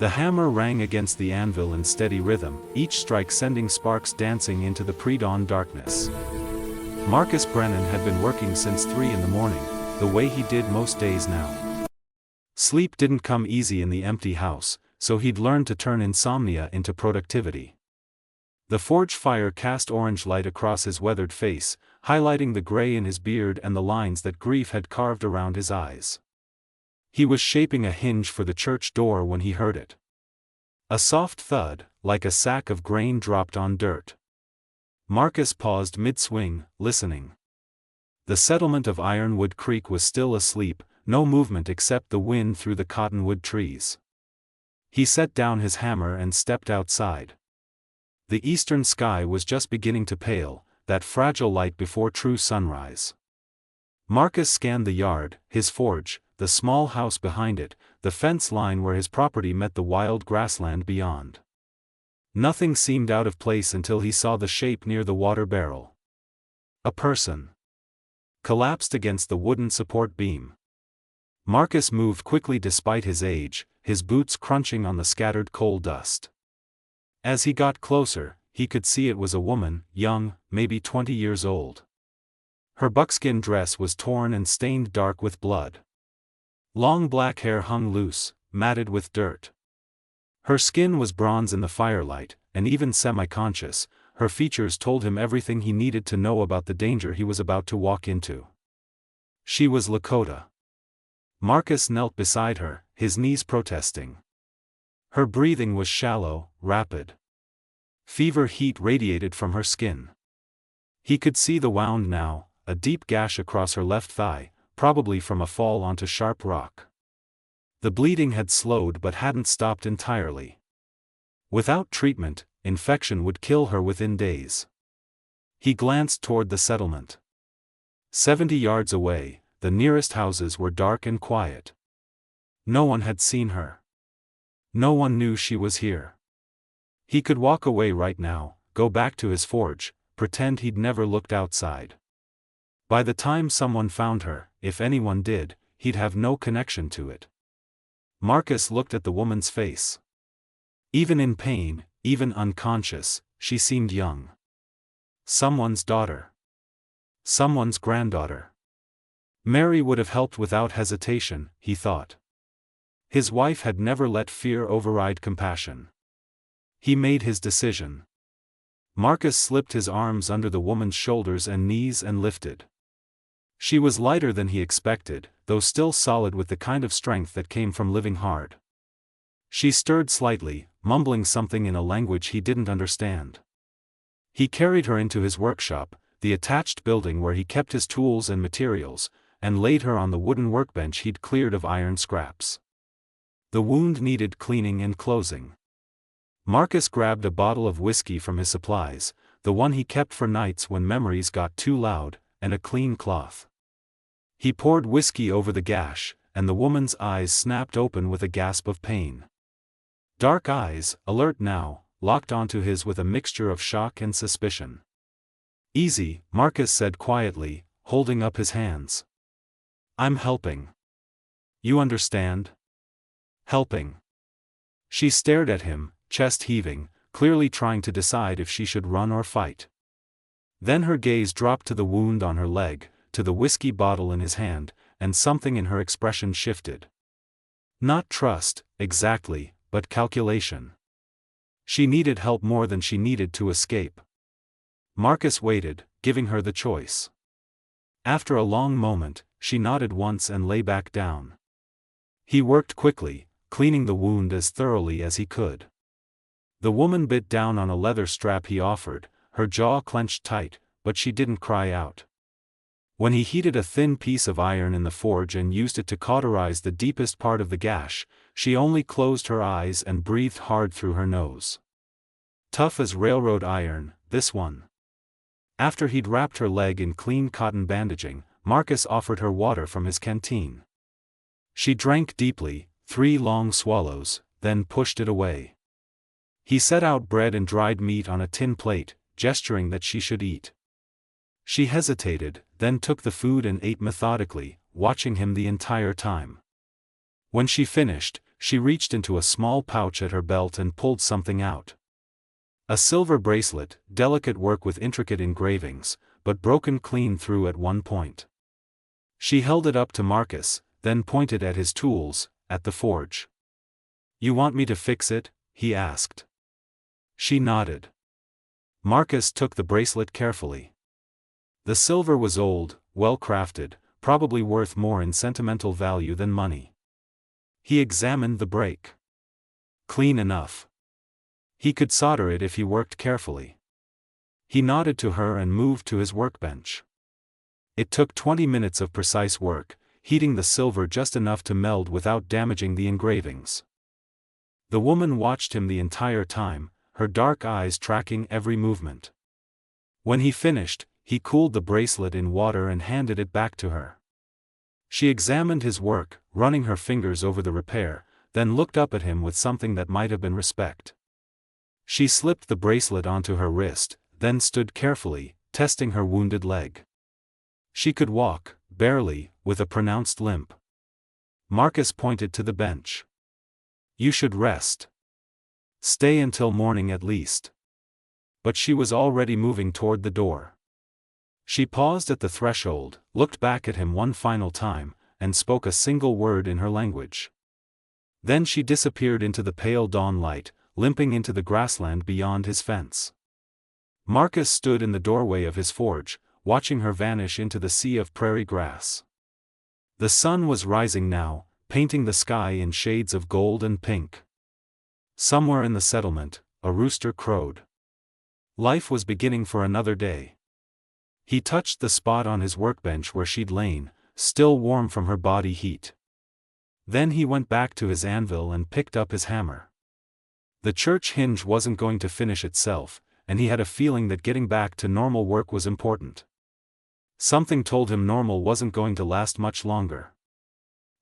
The hammer rang against the anvil in steady rhythm, each strike sending sparks dancing into the pre-dawn darkness. Marcus Brennan had been working since 3 in the morning, the way he did most days now. Sleep didn't come easy in the empty house, so he'd learned to turn insomnia into productivity. The forge fire cast orange light across his weathered face, highlighting the gray in his beard and the lines that grief had carved around his eyes. He was shaping a hinge for the church door when he heard it. A soft thud, like a sack of grain dropped on dirt. Marcus paused mid-swing, listening. The settlement of Ironwood Creek was still asleep, no movement except the wind through the cottonwood trees. He set down his hammer and stepped outside. The eastern sky was just beginning to pale, that fragile light before true sunrise. Marcus scanned the yard, his forge, the small house behind it, the fence line where his property met the wild grassland beyond. Nothing seemed out of place until he saw the shape near the water barrel. A person. Collapsed against the wooden support beam. Marcus moved quickly despite his age, his boots crunching on the scattered coal dust. As he got closer, he could see it was a woman, young, maybe 20 years old. Her buckskin dress was torn and stained dark with blood. Long black hair hung loose, matted with dirt. Her skin was bronze in the firelight, and even semi-conscious, her features told him everything he needed to know about the danger he was about to walk into. She was Lakota. Marcus knelt beside her, his knees protesting. Her breathing was shallow, rapid. Fever heat radiated from her skin. He could see the wound now, a deep gash across her left thigh, probably from a fall onto sharp rock. The bleeding had slowed but hadn't stopped entirely. Without treatment, infection would kill her within days. He glanced toward the settlement. 70 yards away, the nearest houses were dark and quiet. No one had seen her. No one knew she was here. He could walk away right now, go back to his forge, pretend he'd never looked outside. By the time someone found her, if anyone did, he'd have no connection to it. Marcus looked at the woman's face. Even in pain, even unconscious, she seemed young. Someone's daughter. Someone's granddaughter. Mary would have helped without hesitation, he thought. His wife had never let fear override compassion. He made his decision. Marcus slipped his arms under the woman's shoulders and knees and lifted. She was lighter than he expected, though still solid with the kind of strength that came from living hard. She stirred slightly, mumbling something in a language he didn't understand. He carried her into his workshop, the attached building where he kept his tools and materials, and laid her on the wooden workbench he'd cleared of iron scraps. The wound needed cleaning and closing. Marcus grabbed a bottle of whiskey from his supplies, the one he kept for nights when memories got too loud, and a clean cloth. He poured whiskey over the gash, and the woman's eyes snapped open with a gasp of pain. Dark eyes, alert now, locked onto his with a mixture of shock and suspicion. "Easy," Marcus said quietly, holding up his hands. "I'm helping. You understand? Helping." She stared at him, chest heaving, clearly trying to decide if she should run or fight. Then her gaze dropped to the wound on her leg, to the whiskey bottle in his hand, and something in her expression shifted. Not trust, exactly, but calculation. She needed help more than she needed to escape. Marcus waited, giving her the choice. After a long moment, she nodded once and lay back down. He worked quickly, cleaning the wound as thoroughly as he could. The woman bit down on a leather strap he offered, her jaw clenched tight, but she didn't cry out. When he heated a thin piece of iron in the forge and used it to cauterize the deepest part of the gash, she only closed her eyes and breathed hard through her nose. Tough as railroad iron, this one. After he'd wrapped her leg in clean cotton bandaging, Marcus offered her water from his canteen. She drank deeply, 3 long swallows, then pushed it away. He set out bread and dried meat on a tin plate, gesturing that she should eat. She hesitated, then took the food and ate methodically, watching him the entire time. When she finished, she reached into a small pouch at her belt and pulled something out. A silver bracelet, delicate work with intricate engravings, but broken clean through at one point. She held it up to Marcus, then pointed at his tools, at the forge. "You want me to fix it?" he asked. She nodded. Marcus took the bracelet carefully. The silver was old, well crafted, probably worth more in sentimental value than money. He examined the break. Clean enough. He could solder it if he worked carefully. He nodded to her and moved to his workbench. It took 20 minutes of precise work, heating the silver just enough to meld without damaging the engravings. The woman watched him the entire time, her dark eyes tracking every movement. When he finished, he cooled the bracelet in water and handed it back to her. She examined his work, running her fingers over the repair, then looked up at him with something that might have been respect. She slipped the bracelet onto her wrist, then stood carefully, testing her wounded leg. She could walk, barely, with a pronounced limp. Marcus pointed to the bench. "You should rest. Stay until morning at least." But she was already moving toward the door. She paused at the threshold, looked back at him one final time, and spoke a single word in her language. Then she disappeared into the pale dawn light, limping into the grassland beyond his fence. Marcus stood in the doorway of his forge, watching her vanish into the sea of prairie grass. The sun was rising now, painting the sky in shades of gold and pink. Somewhere in the settlement, a rooster crowed. Life was beginning for another day. He touched the spot on his workbench where she'd lain, still warm from her body heat. Then he went back to his anvil and picked up his hammer. The church hinge wasn't going to finish itself, and he had a feeling that getting back to normal work was important. Something told him normal wasn't going to last much longer.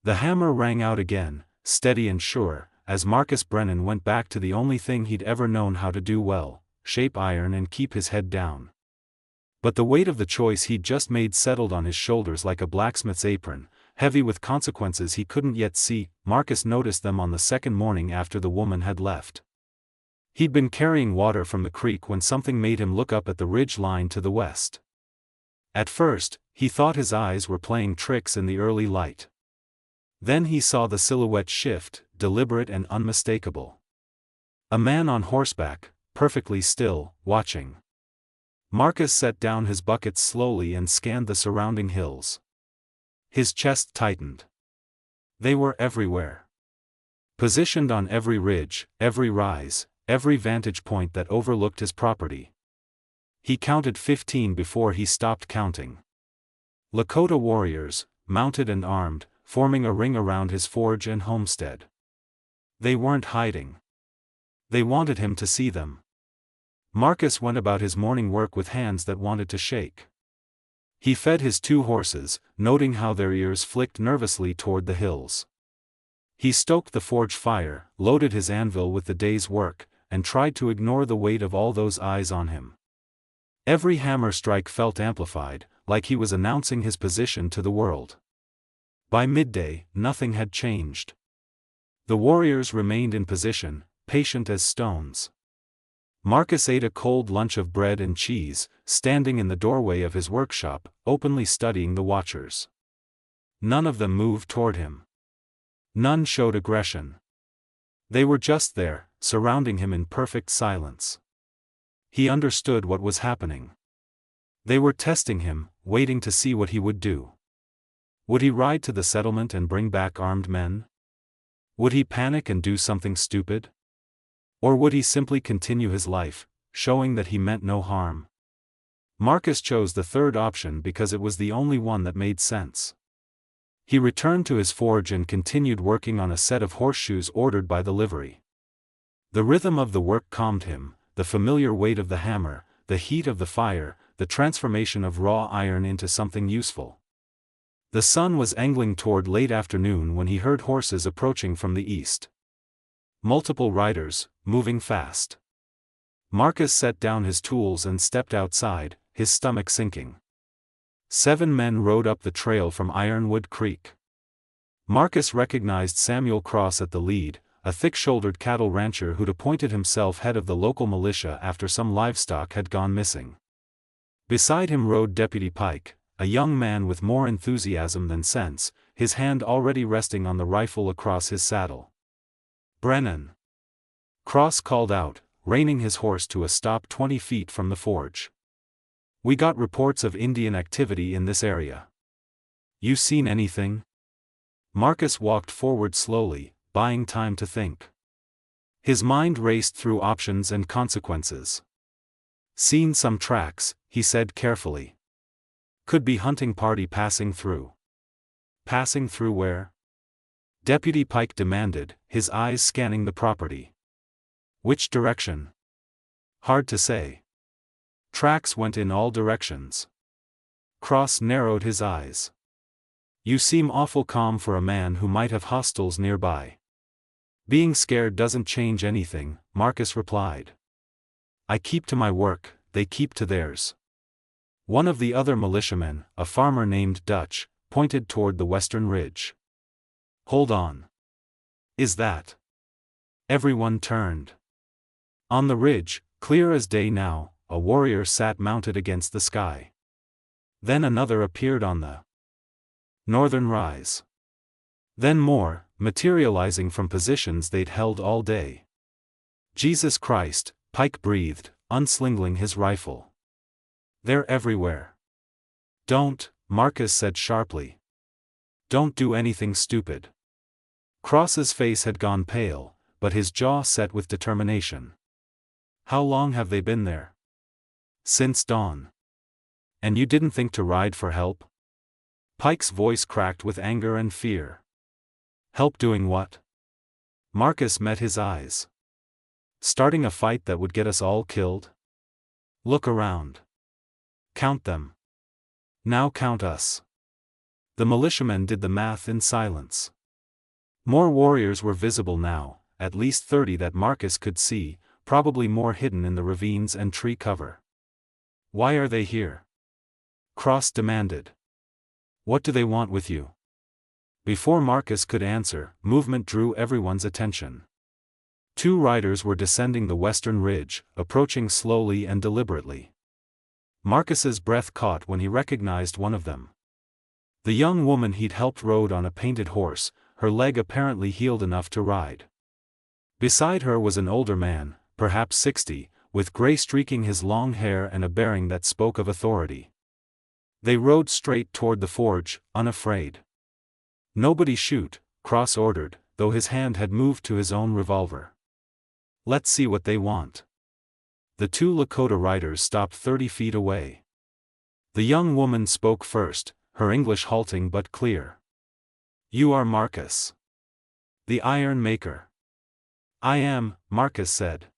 The hammer rang out again, steady and sure, as Marcus Brennan went back to the only thing he'd ever known how to do well, shape iron and keep his head down. But the weight of the choice he'd just made settled on his shoulders like a blacksmith's apron, heavy with consequences he couldn't yet see. Marcus noticed them on the second morning after the woman had left. He'd been carrying water from the creek when something made him look up at the ridge line to the west. At first, he thought his eyes were playing tricks in the early light. Then he saw the silhouette shift, deliberate and unmistakable. A man on horseback, perfectly still, watching. Marcus set down his buckets slowly and scanned the surrounding hills. His chest tightened. They were everywhere. Positioned on every ridge, every rise, every vantage point that overlooked his property. He counted 15 before he stopped counting. Lakota warriors, mounted and armed, forming a ring around his forge and homestead. They weren't hiding. They wanted him to see them. Marcus went about his morning work with hands that wanted to shake. He fed his 2 horses, noting how their ears flicked nervously toward the hills. He stoked the forge fire, loaded his anvil with the day's work, and tried to ignore the weight of all those eyes on him. Every hammer strike felt amplified, like he was announcing his position to the world. By midday, nothing had changed. The warriors remained in position, patient as stones. Marcus ate a cold lunch of bread and cheese, standing in the doorway of his workshop, openly studying the watchers. None of them moved toward him. None showed aggression. They were just there, surrounding him in perfect silence. He understood what was happening. They were testing him, waiting to see what he would do. Would he ride to the settlement and bring back armed men? Would he panic and do something stupid? Or would he simply continue his life, showing that he meant no harm? Marcus chose the third option because it was the only one that made sense. He returned to his forge and continued working on a set of horseshoes ordered by the livery. The rhythm of the work calmed him, the familiar weight of the hammer, the heat of the fire, the transformation of raw iron into something useful. The sun was angling toward late afternoon when he heard horses approaching from the east. Multiple riders, moving fast. Marcus set down his tools and stepped outside, his stomach sinking. 7 men rode up the trail from Ironwood Creek. Marcus recognized Samuel Cross at the lead, a thick-shouldered cattle rancher who'd appointed himself head of the local militia after some livestock had gone missing. Beside him rode Deputy Pike, a young man with more enthusiasm than sense, his hand already resting on the rifle across his saddle. "Brennan!" Cross called out, reining his horse to a stop 20 feet from the forge. "We got reports of Indian activity in this area. You seen anything?" Marcus walked forward slowly, buying time to think. His mind raced through options and consequences. "Seen some tracks," he said carefully. "Could be hunting party passing through." "Passing through where?" Deputy Pike demanded, his eyes scanning the property. "Which direction?" "Hard to say. Tracks went in all directions." Cross narrowed his eyes. "You seem awful calm for a man who might have hostiles nearby." "Being scared doesn't change anything," Marcus replied. "I keep to my work, they keep to theirs." One of the other militiamen, a farmer named Dutch, pointed toward the western ridge. "Hold on. Is that?" Everyone turned. On the ridge, clear as day now, a warrior sat mounted against the sky. Then another appeared on the northern rise. Then more, materializing from positions they'd held all day. "Jesus Christ," Pike breathed, unslinging his rifle. "They're everywhere." "Don't," Marcus said sharply. "Don't do anything stupid." Cross's face had gone pale, but his jaw set with determination. "How long have they been there?" "Since dawn." "And you didn't think to ride for help?" Pike's voice cracked with anger and fear. "Help doing what?" Marcus met his eyes. "Starting a fight that would get us all killed?" "Look around. Count them. Now count us." The militiamen did the math in silence. More warriors were visible now, at least 30 that Marcus could see, probably more hidden in the ravines and tree cover. "Why are they here?" Cross demanded. "What do they want with you?" Before Marcus could answer, movement drew everyone's attention. 2 riders were descending the western ridge, approaching slowly and deliberately. Marcus's breath caught when he recognized one of them. The young woman he'd helped rode on a painted horse, her leg apparently healed enough to ride. Beside her was an older man, perhaps 60, with gray streaking his long hair and a bearing that spoke of authority. They rode straight toward the forge, unafraid. "Nobody shoot," Cross ordered, though his hand had moved to his own revolver. "Let's see what they want." The 2 Lakota riders stopped 30 feet away. The young woman spoke first, her English halting but clear. "You are Marcus, the iron maker." "I am," Marcus said.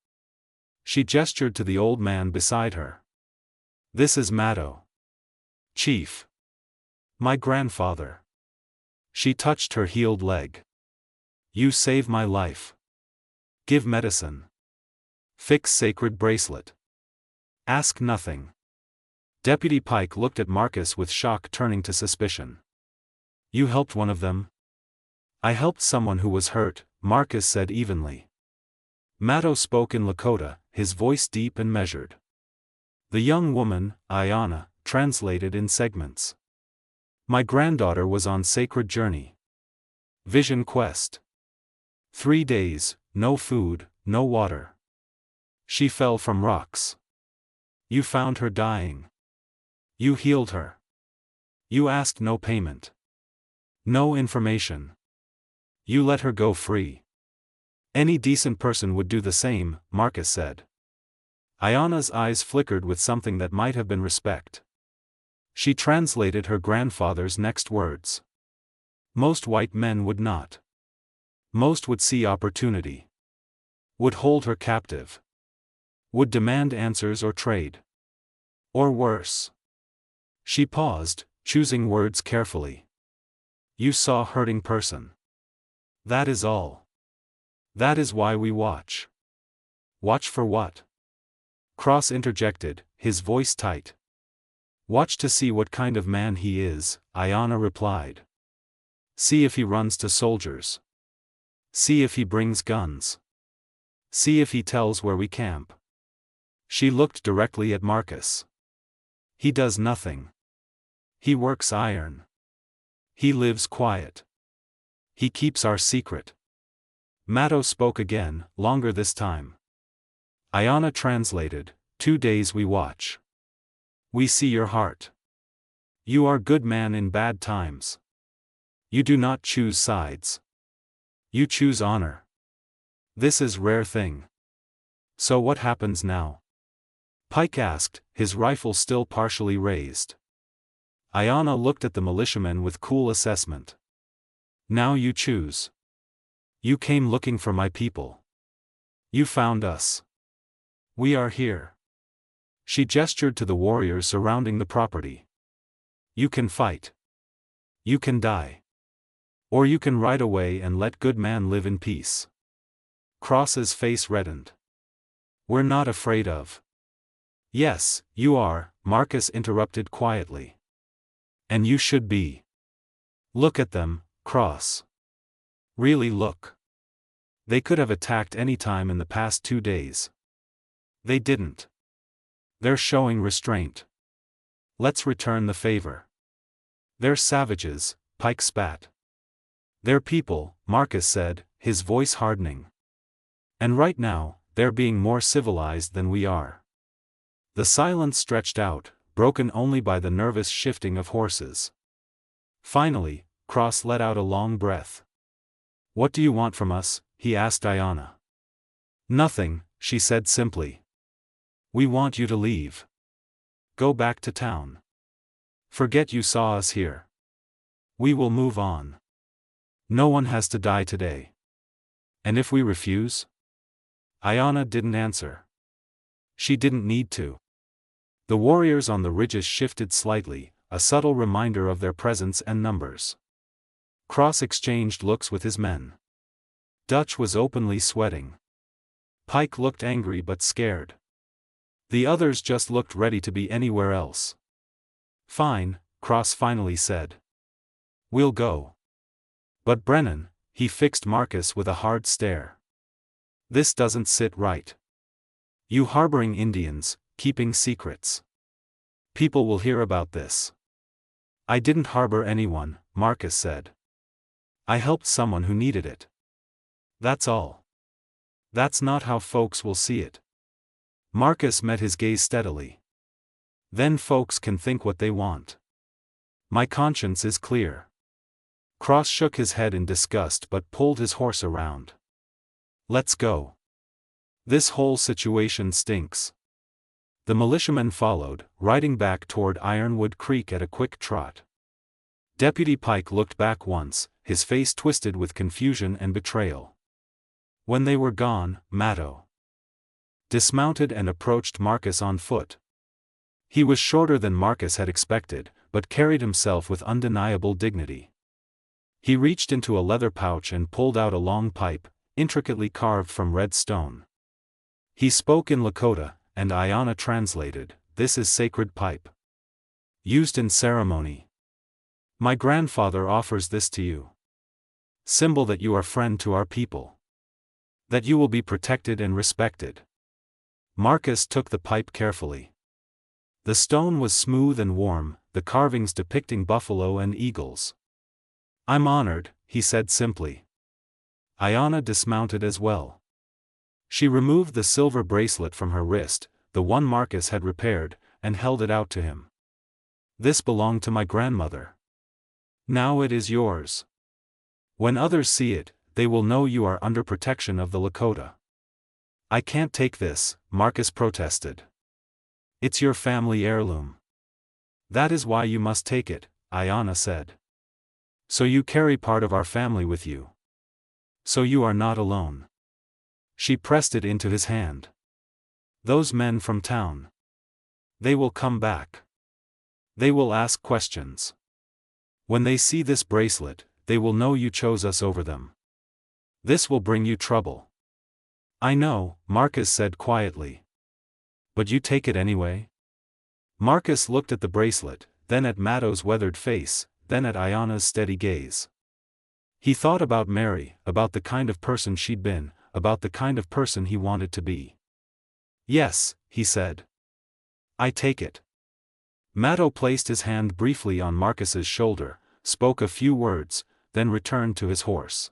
She gestured to the old man beside her. "This is Matto. Chief. My grandfather." She touched her healed leg. "You save my life. Give medicine. Fix sacred bracelet. Ask nothing." Deputy Pike looked at Marcus with shock turning to suspicion. "You helped one of them?" "I helped someone who was hurt," Marcus said evenly. Matto spoke in Lakota, his voice deep and measured. The young woman, Ayana, translated in segments. "My granddaughter was on sacred journey. Vision quest. 3 days, no food, no water. She fell from rocks. You found her dying. You healed her. You asked no payment. No information. You let her go free. Any decent person would do the same," Marcus said. Ayana's eyes flickered with something that might have been respect. She translated her grandfather's next words. "Most white men would not. Most would see opportunity. Would hold her captive. Would demand answers or trade. Or worse." She paused, choosing words carefully. "You saw hurting person. That is all. That is why we watch." "Watch for what?" Cross interjected, his voice tight. "Watch to see what kind of man he is," Ayana replied. See if he runs to soldiers. See if he brings guns. See if he tells where we camp. She looked directly at Marcus. He does nothing. He works iron. He lives quiet. He keeps our secret. Matto spoke again, longer this time. Ayana translated, 2 days we watch. We see your heart. You are good man in bad times. You do not choose sides. You choose honor. This is rare thing. So what happens now? Pike asked, his rifle still partially raised. Ayana looked at the militiamen with cool assessment. Now you choose. You came looking for my people. You found us. We are here. She gestured to the warriors surrounding the property. You can fight. You can die. Or you can ride away and let good man live in peace. Cross's face reddened. We're not afraid of. Yes, you are, Marcus interrupted quietly. And you should be. Look at them, Cross. Really look. They could have attacked any time in the past 2 days. They didn't. They're showing restraint. Let's return the favor. They're savages, Pike spat. They're people, Marcus said, his voice hardening. And right now, they're being more civilized than we are. The silence stretched out, broken only by the nervous shifting of horses. Finally, Cross let out a long breath. What do you want from us? He asked Ayana. Nothing, she said simply. We want you to leave. Go back to town. Forget you saw us here. We will move on. No one has to die today. And if we refuse? Ayana didn't answer. She didn't need to. The warriors on the ridges shifted slightly, a subtle reminder of their presence and numbers. Cross exchanged looks with his men. Dutch was openly sweating. Pike looked angry but scared. The others just looked ready to be anywhere else. Fine, Cross finally said. We'll go. But Brennan, he fixed Marcus with a hard stare. This doesn't sit right. You harboring Indians, keeping secrets. People will hear about this. I didn't harbor anyone, Marcus said. I helped someone who needed it. That's all. That's not how folks will see it. Marcus met his gaze steadily. Then folks can think what they want. My conscience is clear. Cross shook his head in disgust but pulled his horse around. Let's go. This whole situation stinks. The militiamen followed, riding back toward Ironwood Creek at a quick trot. Deputy Pike looked back once, his face twisted with confusion and betrayal. When they were gone, Matto dismounted and approached Marcus on foot. He was shorter than Marcus had expected, but carried himself with undeniable dignity. He reached into a leather pouch and pulled out a long pipe, intricately carved from red stone. He spoke in Lakota, and Ayana translated, "This is sacred pipe. Used in ceremony. My grandfather offers this to you. Symbol that you are friend to our people. That you will be protected and respected." Marcus took the pipe carefully. The stone was smooth and warm, the carvings depicting buffalo and eagles. I'm honored, he said simply. Ayana dismounted as well. She removed the silver bracelet from her wrist, the one Marcus had repaired, and held it out to him. This belonged to my grandmother. Now it is yours. When others see it, they will know you are under protection of the Lakota. I can't take this, Marcus protested. It's your family heirloom. That is why you must take it, Ayana said. So you carry part of our family with you. So you are not alone. She pressed it into his hand. Those men from town. They will come back. They will ask questions. When they see this bracelet, they will know you chose us over them. This will bring you trouble. I know, Marcus said quietly. But you take it anyway? Marcus looked at the bracelet, then at Matto's weathered face, then at Ayana's steady gaze. He thought about Mary, about the kind of person she'd been, about the kind of person he wanted to be. "Yes," he said. "I take it." Matto placed his hand briefly on Marcus's shoulder, spoke a few words, then returned to his horse.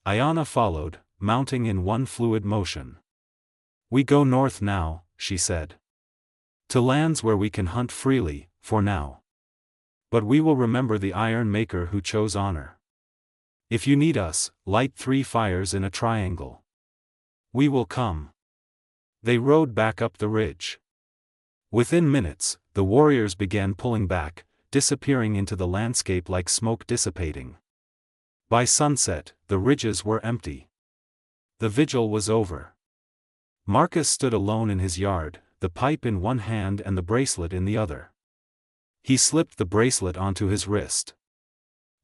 Ayana followed, mounting in one fluid motion. "We go north now," she said. "To lands where we can hunt freely, for now. But we will remember the Iron Maker who chose honor. If you need us, light 3 fires in a triangle. We will come." They rode back up the ridge. Within minutes, the warriors began pulling back, disappearing into the landscape like smoke dissipating. By sunset, the ridges were empty. The vigil was over. Marcus stood alone in his yard, the pipe in one hand and the bracelet in the other. He slipped the bracelet onto his wrist.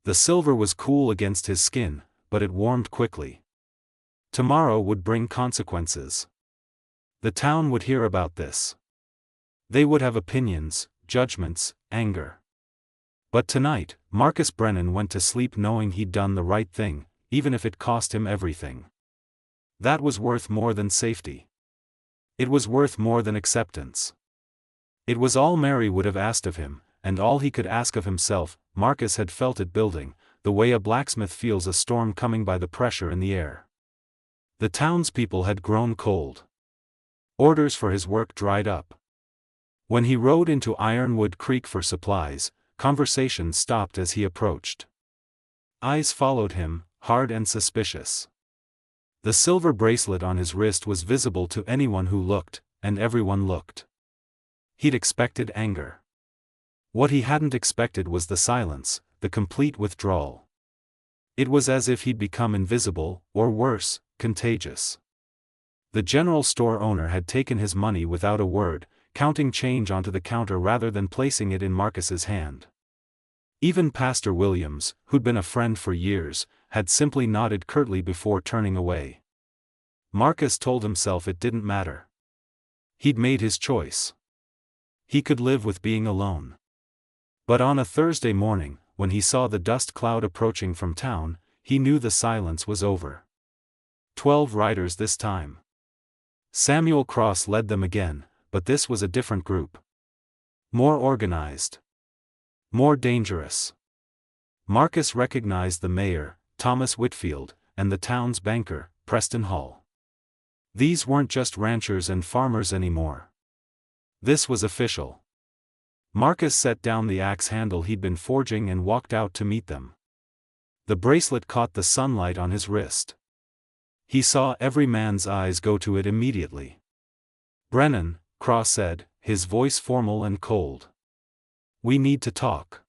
The silver was cool against his skin, but it warmed quickly. Tomorrow would bring consequences. The town would hear about this. They would have opinions, judgments, anger. But tonight, Marcus Brennan went to sleep knowing he'd done the right thing, even if it cost him everything. That was worth more than safety. It was worth more than acceptance. It was all Mary would have asked of him, and all he could ask of himself. Marcus had felt it building, the way a blacksmith feels a storm coming by the pressure in the air. The townspeople had grown cold. Orders for his work dried up. When he rode into Ironwood Creek for supplies, conversation stopped as he approached. Eyes followed him, hard and suspicious. The silver bracelet on his wrist was visible to anyone who looked, and everyone looked. He'd expected anger. What he hadn't expected was the silence, the complete withdrawal. It was as if he'd become invisible, or worse, contagious. The general store owner had taken his money without a word, counting change onto the counter rather than placing it in Marcus's hand. Even Pastor Williams, who'd been a friend for years, had simply nodded curtly before turning away. Marcus told himself it didn't matter. He'd made his choice. He could live with being alone. But on a Thursday morning, when he saw the dust cloud approaching from town, he knew the silence was over. 12 riders this time. Samuel Cross led them again, but this was a different group. More organized. More dangerous. Marcus recognized the mayor, Thomas Whitfield, and the town's banker, Preston Hall. These weren't just ranchers and farmers anymore. This was official. Marcus set down the axe handle he'd been forging and walked out to meet them. The bracelet caught the sunlight on his wrist. He saw every man's eyes go to it immediately. "Brennan," Cross said, his voice formal and cold. "We need to talk."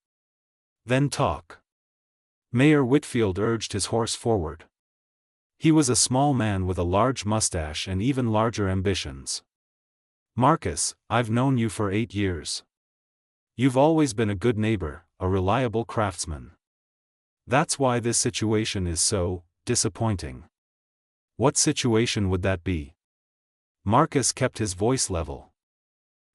"Then talk." Mayor Whitfield urged his horse forward. He was a small man with a large mustache and even larger ambitions. "Marcus, I've known you for 8 years. You've always been a good neighbor, a reliable craftsman. That's why this situation is so disappointing." "What situation would that be?" Marcus kept his voice level.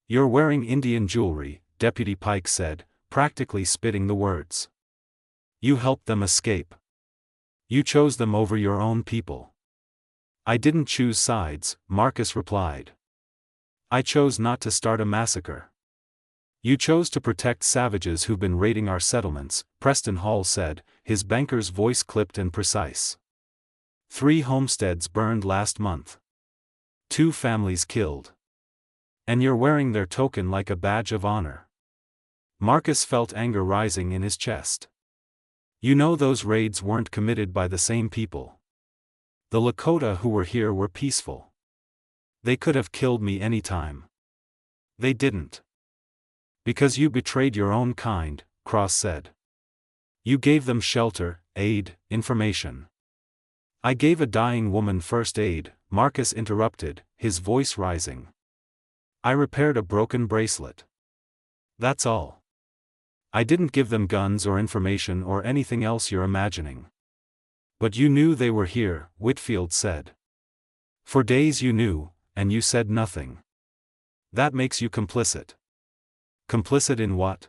"You're wearing Indian jewelry," Deputy Pike said, practically spitting the words. "You helped them escape. You chose them over your own people." "I didn't choose sides," Marcus replied. "I chose not to start a massacre." "You chose to protect savages who've been raiding our settlements," Preston Hall said, his banker's voice clipped and precise. 3 homesteads burned last month. 2 families killed. And you're wearing their token like a badge of honor." Marcus felt anger rising in his chest. "You know those raids weren't committed by the same people. The Lakota who were here were peaceful. They could have killed me anytime. They didn't. Because you betrayed your own kind," Cross said. "You gave them shelter, aid, information." "I gave a dying woman first aid," Marcus interrupted, his voice rising. "I repaired a broken bracelet. That's all. I didn't give them guns or information or anything else you're imagining." "But you knew they were here," Whitfield said. "For days you knew, and you said nothing. That makes you complicit." "Complicit in what?"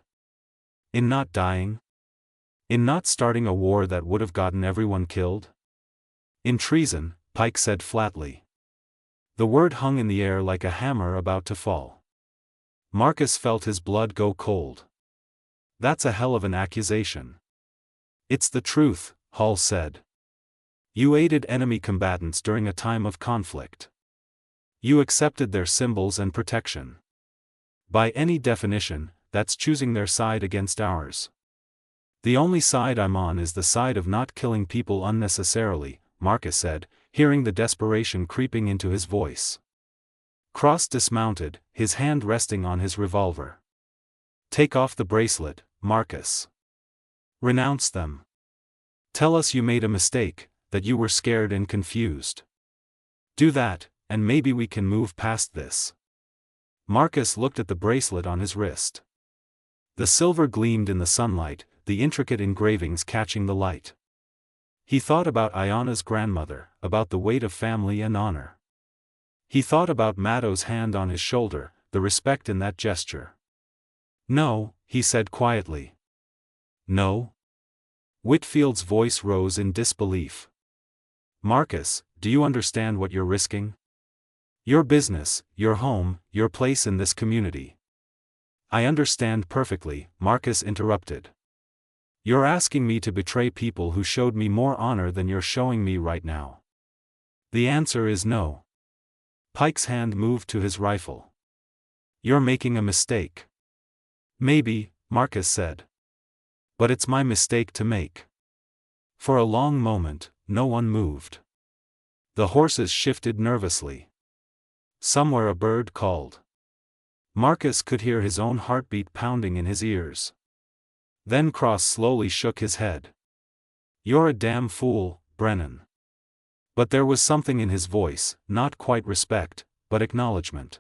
"In not dying. In not starting a war that would have gotten everyone killed? In treason, Pike said flatly. The word hung in the air like a hammer about to fall. Marcus felt his blood go cold. That's a hell of an accusation. It's the truth, Hall said. You aided enemy combatants during a time of conflict. You accepted their symbols and protection. By any definition, that's choosing their side against ours. The only side I'm on is the side of not killing people unnecessarily, Marcus said, hearing the desperation creeping into his voice. Cross dismounted, his hand resting on his revolver. Take off the bracelet, Marcus. Renounce them. Tell us you made a mistake, that you were scared and confused. Do that, and maybe we can move past this. Marcus looked at the bracelet on his wrist. The silver gleamed in the sunlight, the intricate engravings catching the light. He thought about Ayana's grandmother, about the weight of family and honor. He thought about Mado's hand on his shoulder, the respect in that gesture. No, he said quietly. No? Whitfield's voice rose in disbelief. Marcus, do you understand what you're risking? Your business, your home, your place in this community. I understand perfectly, Marcus interrupted. You're asking me to betray people who showed me more honor than you're showing me right now. The answer is no. Pike's hand moved to his rifle. You're making a mistake. Maybe, Marcus said. But it's my mistake to make. For a long moment, no one moved. The horses shifted nervously. Somewhere a bird called. Marcus could hear his own heartbeat pounding in his ears. Then Cross slowly shook his head. You're a damn fool, Brennan. But there was something in his voice, not quite respect, but acknowledgement.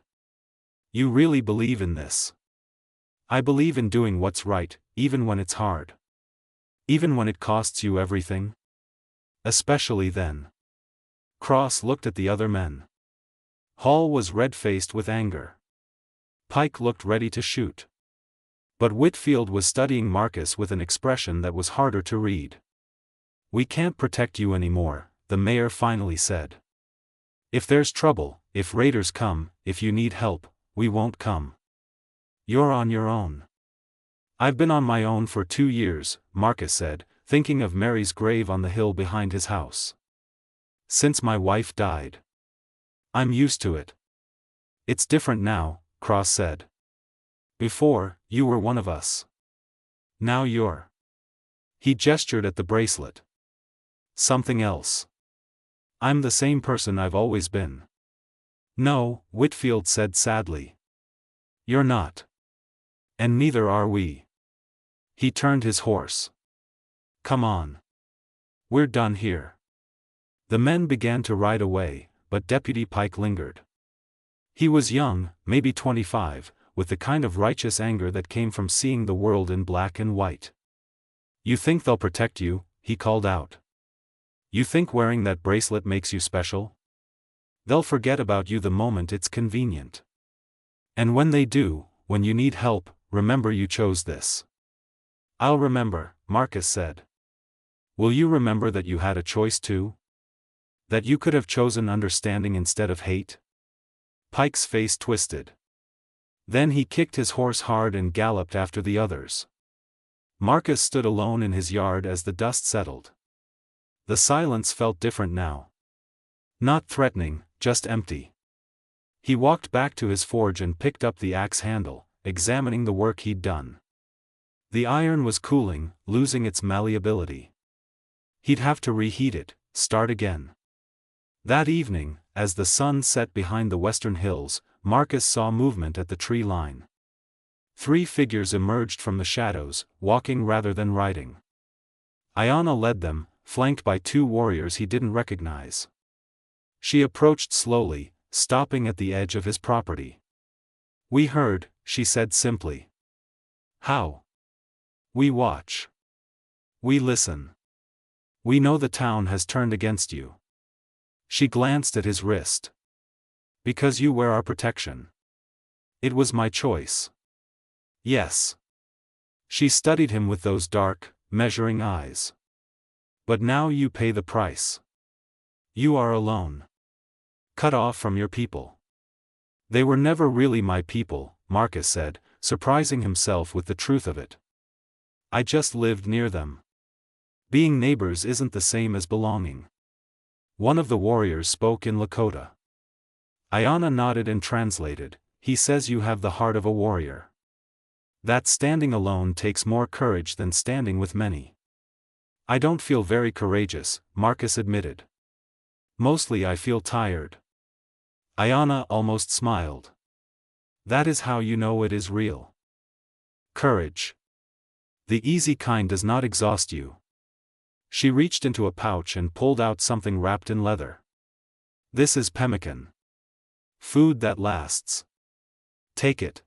You really believe in this? I believe in doing what's right, even when it's hard. Even when it costs you everything? Especially then. Cross looked at the other men. Hall was red-faced with anger. Pike looked ready to shoot. But Whitfield was studying Marcus with an expression that was harder to read. We can't protect you anymore, the mayor finally said. If there's trouble, if raiders come, if you need help, we won't come. You're on your own. I've been on my own for 2 years, Marcus said, thinking of Mary's grave on the hill behind his house. Since my wife died. I'm used to it. It's different now, Cross said. Before, you were one of us. Now you're. He gestured at the bracelet. Something else. I'm the same person I've always been. No, Whitfield said sadly. You're not. And neither are we. He turned his horse. Come on. We're done here. The men began to ride away, but Deputy Pike lingered. He was young, maybe 25, with the kind of righteous anger that came from seeing the world in black and white. You think they'll protect you? He called out. You think wearing that bracelet makes you special? They'll forget about you the moment it's convenient. And when they do, when you need help, remember you chose this. I'll remember, Marcus said. Will you remember that you had a choice too? That you could have chosen understanding instead of hate? Pike's face twisted. Then he kicked his horse hard and galloped after the others. Marcus stood alone in his yard as the dust settled. The silence felt different now. Not threatening, just empty. He walked back to his forge and picked up the axe handle, examining the work he'd done. The iron was cooling, losing its malleability. He'd have to reheat it, start again. That evening, as the sun set behind the western hills, Marcus saw movement at the tree line. 3 figures emerged from the shadows, walking rather than riding. Ayana led them, flanked by 2 warriors he didn't recognize. She approached slowly, stopping at the edge of his property. We heard, she said simply. How? We watch. We listen. We know the town has turned against you. She glanced at his wrist. Because you wear our protection. It was my choice. Yes. She studied him with those dark, measuring eyes. But now you pay the price. You are alone. Cut off from your people. They were never really my people, Marcus said, surprising himself with the truth of it. I just lived near them. Being neighbors isn't the same as belonging. One of the warriors spoke in Lakota. Ayanna nodded and translated, he says you have the heart of a warrior. That standing alone takes more courage than standing with many. I don't feel very courageous, Marcus admitted. Mostly I feel tired. Ayanna almost smiled. That is how you know it is real. Courage. The easy kind does not exhaust you. She reached into a pouch and pulled out something wrapped in leather. This is pemmican. Food that lasts. Take it.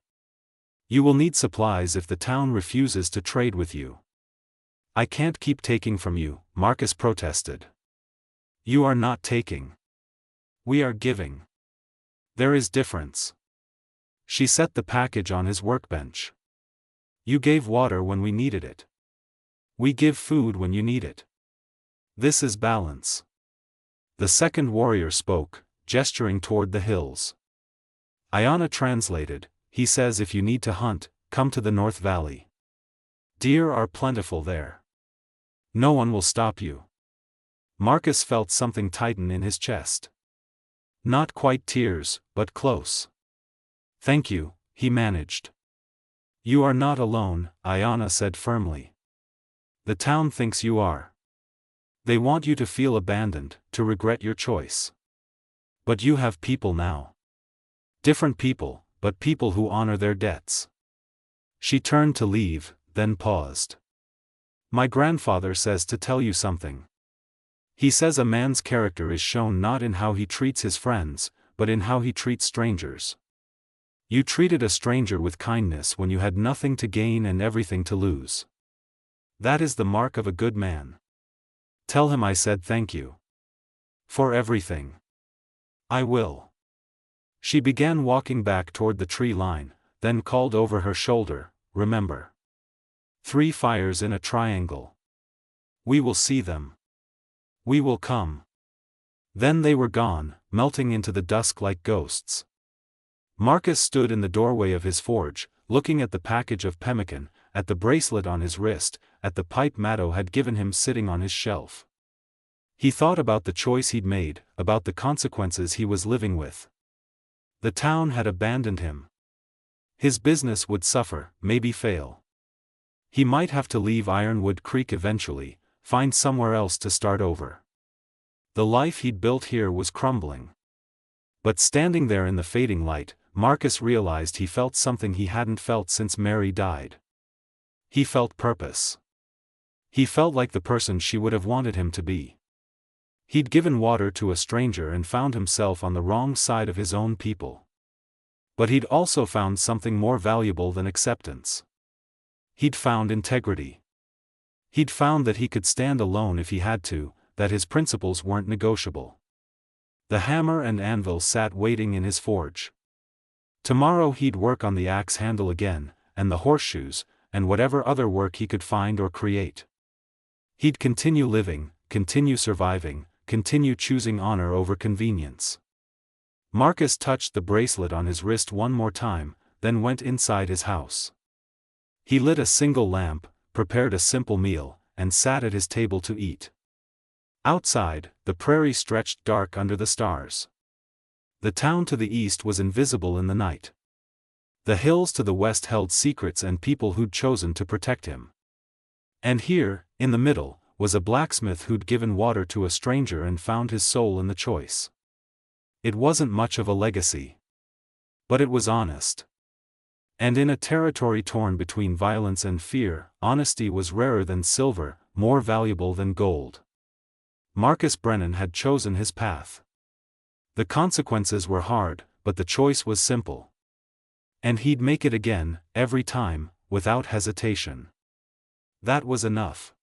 You will need supplies if the town refuses to trade with you. I can't keep taking from you, Marcus protested. You are not taking. We are giving. There is difference. She set the package on his workbench. You gave water when we needed it. We give food when you need it. This is balance. The second warrior spoke, gesturing toward the hills. Ayanna translated, he says if you need to hunt, come to the North Valley. Deer are plentiful there. No one will stop you. Marcus felt something tighten in his chest. Not quite tears, but close. Thank you, he managed. You are not alone, Ayanna said firmly. The town thinks you are. They want you to feel abandoned, to regret your choice. But you have people now. Different people, but people who honor their debts. She turned to leave, then paused. My grandfather says to tell you something. He says a man's character is shown not in how he treats his friends, but in how he treats strangers. You treated a stranger with kindness when you had nothing to gain and everything to lose. That is the mark of a good man. Tell him I said thank you. For everything. I will. She began walking back toward the tree line, then called over her shoulder, remember. 3 fires in a triangle. We will see them. We will come. Then they were gone, melting into the dusk like ghosts. Marcus stood in the doorway of his forge, looking at the package of pemmican, at the bracelet on his wrist, at the pipe Matto had given him sitting on his shelf. He thought about the choice he'd made, about the consequences he was living with. The town had abandoned him. His business would suffer, maybe fail. He might have to leave Ironwood Creek eventually, find somewhere else to start over. The life he'd built here was crumbling. But standing there in the fading light, Marcus realized he felt something he hadn't felt since Mary died. He felt purpose. He felt like the person she would have wanted him to be. He'd given water to a stranger and found himself on the wrong side of his own people. But he'd also found something more valuable than acceptance. He'd found integrity. He'd found that he could stand alone if he had to, that his principles weren't negotiable. The hammer and anvil sat waiting in his forge. Tomorrow he'd work on the axe handle again, and the horseshoes, and whatever other work he could find or create. He'd continue living, continue surviving, continue choosing honor over convenience. Marcus touched the bracelet on his wrist one more time, then went inside his house. He lit a single lamp, prepared a simple meal, and sat at his table to eat. Outside, the prairie stretched dark under the stars. The town to the east was invisible in the night. The hills to the west held secrets and people who'd chosen to protect him. And here, in the middle, was a blacksmith who'd given water to a stranger and found his soul in the choice. It wasn't much of a legacy. But it was honest. And in a territory torn between violence and fear, honesty was rarer than silver, more valuable than gold. Marcus Brennan had chosen his path. The consequences were hard, but the choice was simple. And he'd make it again, every time, without hesitation. That was enough.